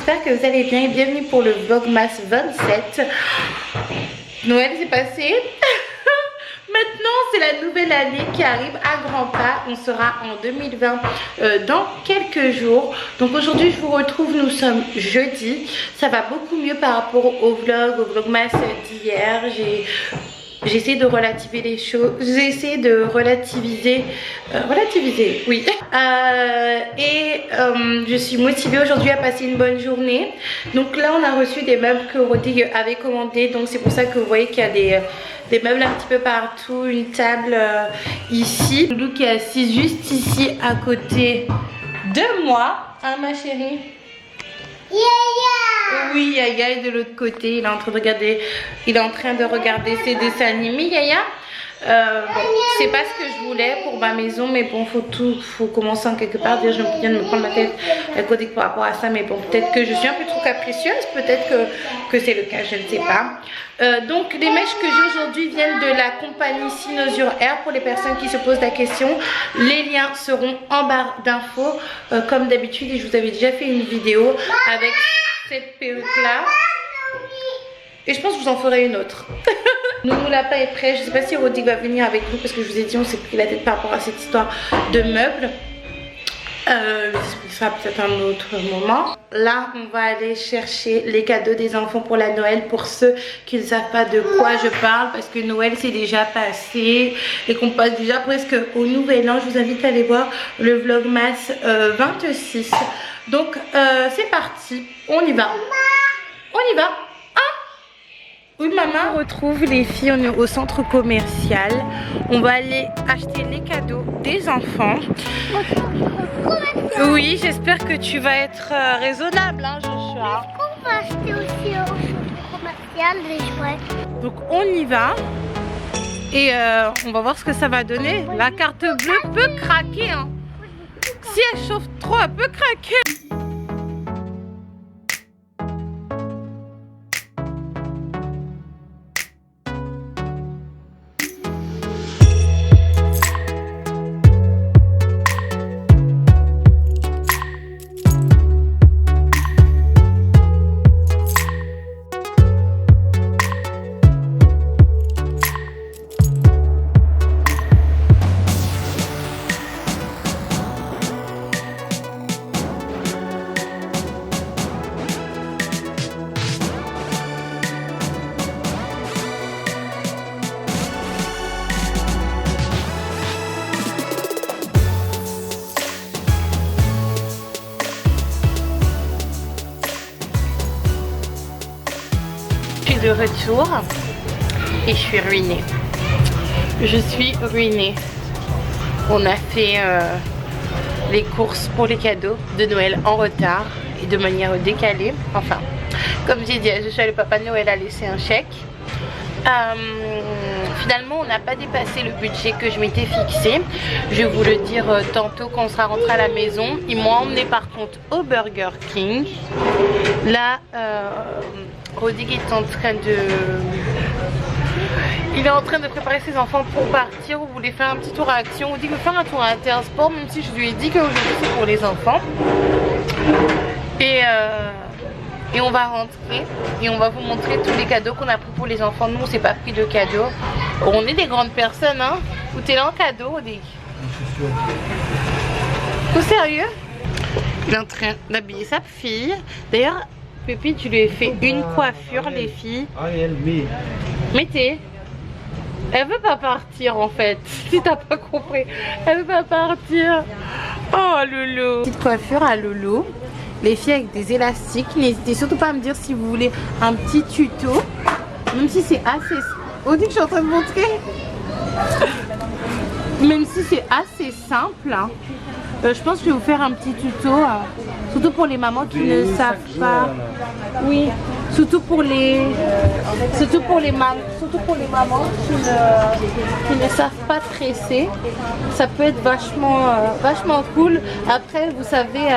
J'espère que vous allez bien et bienvenue pour le Vlogmas 27. Noël s'est passé. Maintenant c'est la nouvelle année qui arrive à grands pas. On sera en 2020 dans quelques jours. Donc aujourd'hui je vous retrouve, nous sommes jeudi. Ça va beaucoup mieux par rapport au Vlogmas d'hier. J'essaie de relativiser les choses, j'essaie de relativiser, oui. Je suis motivée aujourd'hui à passer une bonne journée. Donc là on a reçu des meubles que Rodrigue avait commandés. Donc c'est pour ça que vous voyez qu'il y a des meubles un petit peu partout, une table ici. Loulou qui est assise juste ici à côté de moi, hein ma chérie? Oui, Yaya est de l'autre côté, il est en train de regarder ses dessins animés. Yaya, bon, c'est pas ce que je voulais pour ma maison, mais bon, faut commencer en quelque part. Déjà, je viens de me prendre la tête à côté par rapport à ça, mais bon, peut-être que je suis un peu trop capricieuse, peut-être que c'est le cas, je ne sais pas. Donc les mèches que j'ai aujourd'hui viennent de la compagnie Sinosure Air. Pour les personnes qui se posent la question, les liens seront en barre d'infos comme d'habitude, et je vous avais déjà fait une vidéo avec cette perruque là et je pense que je vous en ferai une autre. Nounou Lapin est prêt. Je sais pas si Rodrigue va venir avec nous parce que je vous ai dit on s'est pris la tête par rapport à cette histoire de meubles. Ça sera peut-être un autre moment. Là on va aller chercher les cadeaux des enfants pour la Noël, pour ceux qui ne savent pas de quoi je parle, parce que Noël c'est déjà passé et qu'on passe déjà presque au nouvel an. Je vous invite à aller voir le Vlogmas 26. Donc c'est parti, on y va. On y va. Oui maman, on retrouve les filles, on est au centre commercial. On va aller acheter les cadeaux des enfants. Oui, j'espère que tu vas être raisonnable, hein, Joshua. On va acheter aussi au centre commercial les jouets. Donc on y va. Et on va voir ce que ça va donner. La carte bleue peut craquer, hein. Si elle chauffe trop, elle peut craquer. De retour et je suis ruinée. Je suis ruinée. On a fait les courses pour les cadeaux de Noël en retard et de manière décalée. Enfin, comme j'ai dit, je suis allée, le papa Noël a laissé un chèque. Finalement on n'a pas dépassé le budget que je m'étais fixé. Je vais vous le dire tantôt quand on sera rentré à la maison. Ils m'ont emmené par contre au Burger King. Là Rodrigue est en train de... Il est en train de préparer ses enfants pour partir. On voulait faire un petit tour à Action. On dit que faire un tour à Intersport, même si je lui ai dit qu'aujourd'hui c'est pour les enfants. Et on va rentrer et on va vous montrer tous les cadeaux qu'on a pris pour les enfants. Nous on s'est pas pris de cadeaux. On est des grandes personnes, hein. Ou t'es là en cadeau, Rodrigue? Au sérieux? Il est en train d'habiller sa fille. D'ailleurs, Pépi, tu lui as fait une coiffure, les filles. Mettez. Elle veut pas partir en fait. Si t'as pas compris, elle veut pas partir. Oh Loulou. Petite coiffure à Loulou. Les filles avec des élastiques. N'hésitez surtout pas à me dire si vous voulez un petit tuto. Même si c'est assez... On dit que je suis en train de montrer. Même si c'est assez simple, hein. Je pense que je vais vous faire un petit tuto, surtout pour les mamans qui ne savent pas. Oui, surtout pour les mamans qui ne savent pas tresser. Ça peut être vachement cool. Après, vous savez,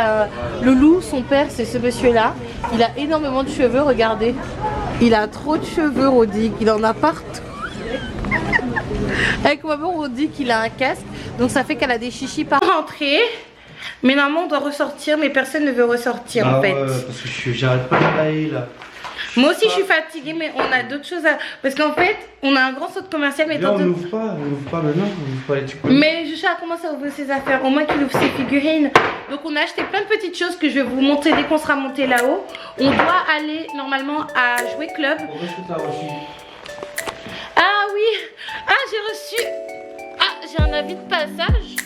Loulou, son père, c'est ce monsieur-là. Il a énormément de cheveux, regardez. Il a trop de cheveux, Rodic, il en a partout. Avec maman, on dit qu'il a un casque, donc ça fait qu'elle a des chichis par rentrer. Mais normalement, on doit ressortir, mais personne ne veut ressortir en fait. Parce que j'arrête pas de travailler là. Moi aussi, je suis fatiguée, mais on a d'autres choses à. Parce qu'en fait, on a un grand centre commercial, mais on n'ouvre pas maintenant, on ouvre pas les trucs. Mais Joshua a commencé à ouvrir ses affaires, au moins qu'il ouvre ses figurines. Donc, on a acheté plein de petites choses que je vais vous montrer dès qu'on sera monté là-haut. On doit aller normalement à Jouer Club. Ah oui! Ah, j'ai reçu. Ah, j'ai un avis de passage.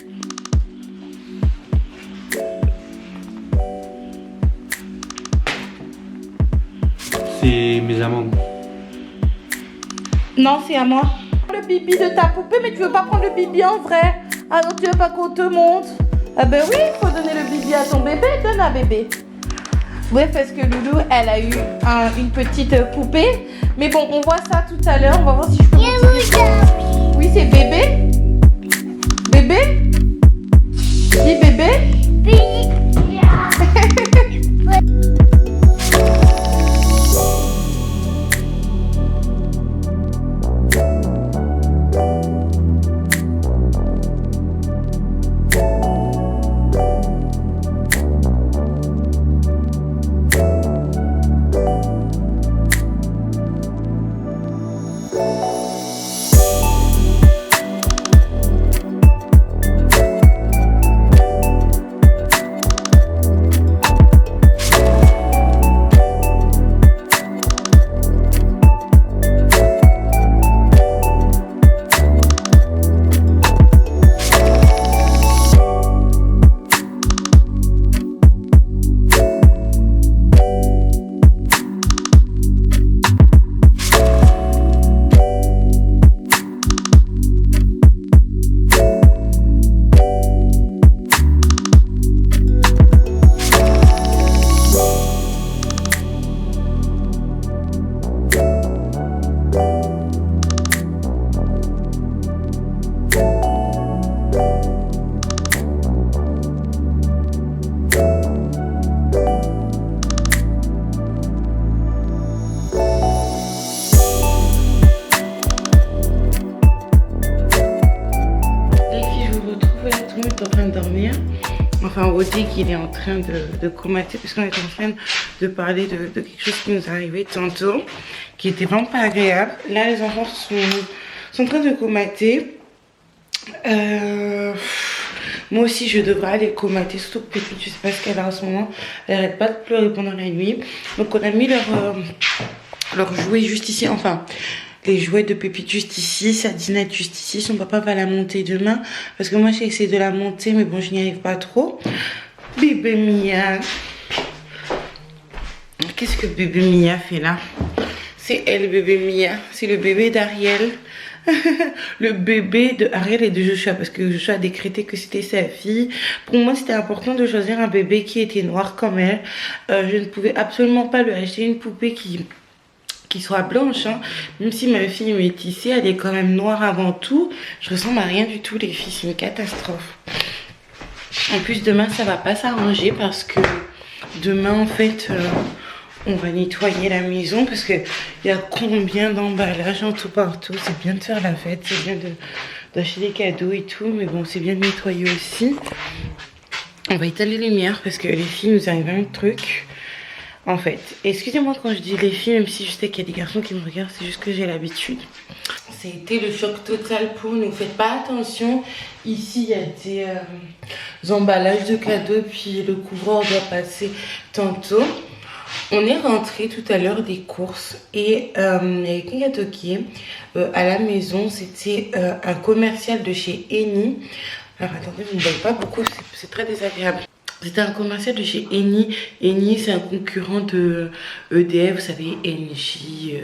C'est mes amendes. Non, c'est à moi. Le bibi de ta poupée, mais tu veux pas prendre le bibi en vrai? Ah non, tu veux pas qu'on te montre? Ah ben oui, il faut donner le bibi à ton bébé, donne un bébé. Bref, parce que Loulou, elle a eu une petite poupée. Mais bon, on voit ça tout à l'heure. On va voir si je peux montrer. Oui, c'est bébé. Bébé? Dis bébé. Enfin, on dit qu'il est en train de comater, puisqu'on est en train de parler de quelque chose qui nous est arrivé tantôt, qui était vraiment pas agréable. Là, les enfants sont en train de comater. Moi aussi, je devrais aller comater, surtout que Pépite, je sais pas ce qu'elle a en ce moment. Elle arrête pas de pleurer pendant la nuit. Donc, on a mis leur jouet juste ici, enfin... les jouets de Pépite juste ici, sa dinette juste ici. Son papa va la monter demain. Parce que moi j'ai essayé de la monter, mais bon, je n'y arrive pas trop. Bébé Mia. Qu'est-ce que bébé Mia fait là? C'est elle, bébé Mia. C'est le bébé d'Ariel. Le bébé de Ariel et de Joshua. Parce que Joshua a décrété que c'était sa fille. Pour moi, c'était important de choisir un bébé qui était noir comme elle. Je ne pouvais absolument pas lui acheter une poupée qui soit blanche, hein. Même si ma fille est métissée, elle est quand même noire avant tout. Je ressemble à rien du tout, les filles, c'est une catastrophe. En plus, demain, ça va pas s'arranger parce que demain, en fait, on va nettoyer la maison parce que il y a combien d'emballages en tout partout. C'est bien de faire la fête, c'est bien d'acheter des cadeaux et tout, mais bon, c'est bien de nettoyer aussi. On va éteindre les lumières parce que les filles, nous arrive un truc. En fait, excusez-moi quand je dis les filles, même si je sais qu'il y a des garçons qui me regardent, c'est juste que j'ai l'habitude. C'était le choc total pour nous. Faites pas attention. Ici, il y a des emballages de cadeaux, puis le couvreur doit passer tantôt. On est rentré tout à l'heure des courses et avec un toqué à la maison. C'était un commercial de chez Eni. Alors attendez, vous ne voyez pas beaucoup, c'est très désagréable. C'était un commercial de chez Eni. Eni, c'est un concurrent de EDF, vous savez, Engie,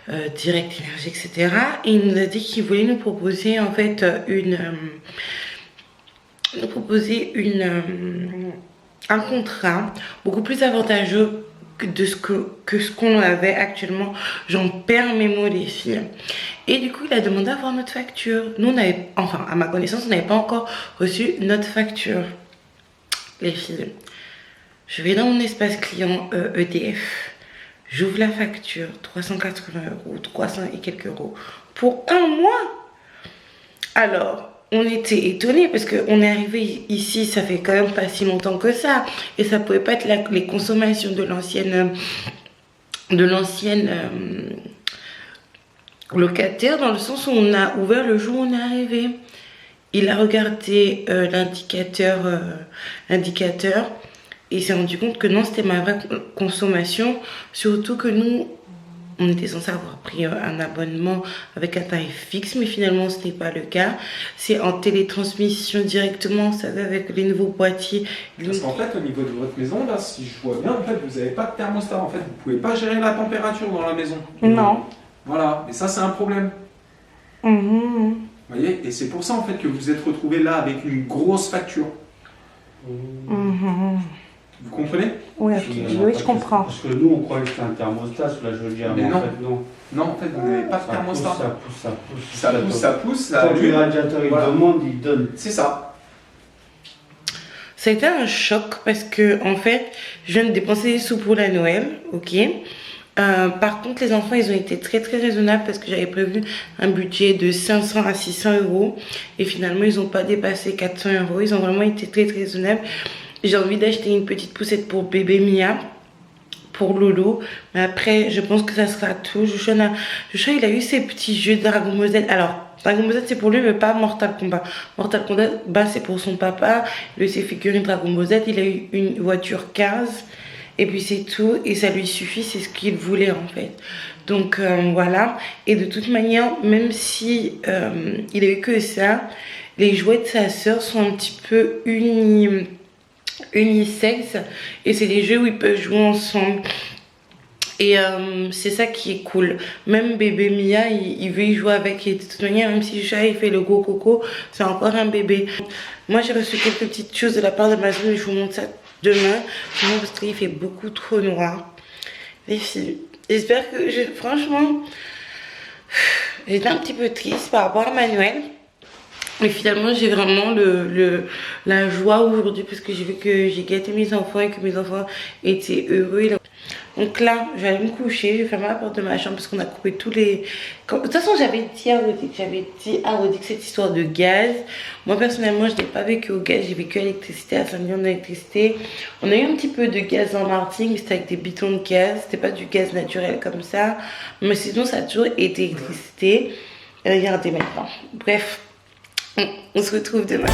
Direct Énergie, etc. Et il nous a dit qu'il voulait nous proposer en fait nous proposer un contrat beaucoup plus avantageux que ce qu'on avait actuellement. J'en perds mes mots, les filles. Et du coup, il a demandé à voir notre facture. Nous, on avait, enfin, à ma connaissance, on n'avait pas encore reçu notre facture. Les filles, je vais dans mon espace client EDF. J'ouvre la facture, 380 €, 300 et quelques euros pour un mois. Alors, on était étonnés parce qu'on est arrivé ici, ça fait quand même pas si longtemps que ça. Et ça pouvait pas être les consommations de l'ancienne locataire, dans le sens où on a ouvert le jour où on est arrivé. Il a regardé l'indicateur et s'est rendu compte que non, c'était ma vraie consommation. Surtout que nous, on était censé avoir pris un abonnement avec un tarif fixe, mais finalement ce n'est pas le cas. C'est en télétransmission directement, vous savez, avec les nouveaux boîtiers. Parce qu'en fait, au niveau de votre maison, là, si je vois bien, en fait, vous n'avez pas de thermostat. En fait, vous ne pouvez pas gérer la température dans la maison. Non. Voilà, et ça, c'est un problème. Mmh. Vous voyez, et c'est pour ça, en fait, que vous vous êtes retrouvé là avec une grosse facture. Mmh. Vous comprenez? Oui, oui, je comprends. Parce que nous, on croyait que c'était un thermostat sous la chaudière, mais non. En fait, non. Non, en fait, vous n'avez pas de thermostat. Ça pousse. Quand le radiateur il demande, il donne. C'est ça. Ça a été un choc parce que, en fait, je viens de dépenser des sous pour la Noël, ok. Par contre, les enfants, ils ont été très très raisonnables parce que j'avais prévu un budget de 500 à 600 € et finalement, ils n'ont pas dépassé 400 €. Ils ont vraiment été très très raisonnables. J'ai envie d'acheter une petite poussette pour bébé Mia, pour Lolo, mais après, je pense que ça sera tout. Joshua, il a eu ses petits jeux de Dragon Ball Z. Alors, Dragon Ball Z, c'est pour lui, mais pas Mortal Kombat. Mortal Kombat, c'est pour son papa. Lui, ses figurines Dragon Ball Z. Il a eu une voiture 15. Et puis c'est tout, et ça lui suffit, c'est ce qu'il voulait en fait. Donc voilà, et de toute manière, même si il a eu que ça, les jouets de sa sœur sont un petit peu unisexes, et c'est des jeux où ils peuvent jouer ensemble. Et c'est ça qui est cool. Même bébé Mia, il veut y jouer avec, et de toute manière, même si Joshua il fait le gros coco, c'est encore un bébé. Moi j'ai reçu quelques petites choses de la part d'Amazon, et je vous montre ça demain, parce qu'il fait beaucoup trop noir. Les filles, j'espère que franchement, j'étais un petit peu triste par rapport à Manuel. Mais finalement, j'ai vraiment la joie aujourd'hui parce que j'ai vu que j'ai gâté mes enfants et que mes enfants étaient heureux. Donc là, je vais aller me coucher, je vais fermer la porte de ma chambre parce qu'on a coupé tous les... De toute façon, j'avais dit à Rodi que cette histoire de gaz, moi personnellement, je n'ai pas vécu au gaz, j'ai vécu à l'électricité, à Saint-Denis en électricité. On a eu un petit peu de gaz en Martinique, mais c'était avec des bidons de gaz, c'était pas du gaz naturel comme ça. Mais sinon, ça a toujours été électricité. Regardez maintenant. Bref, on se retrouve demain.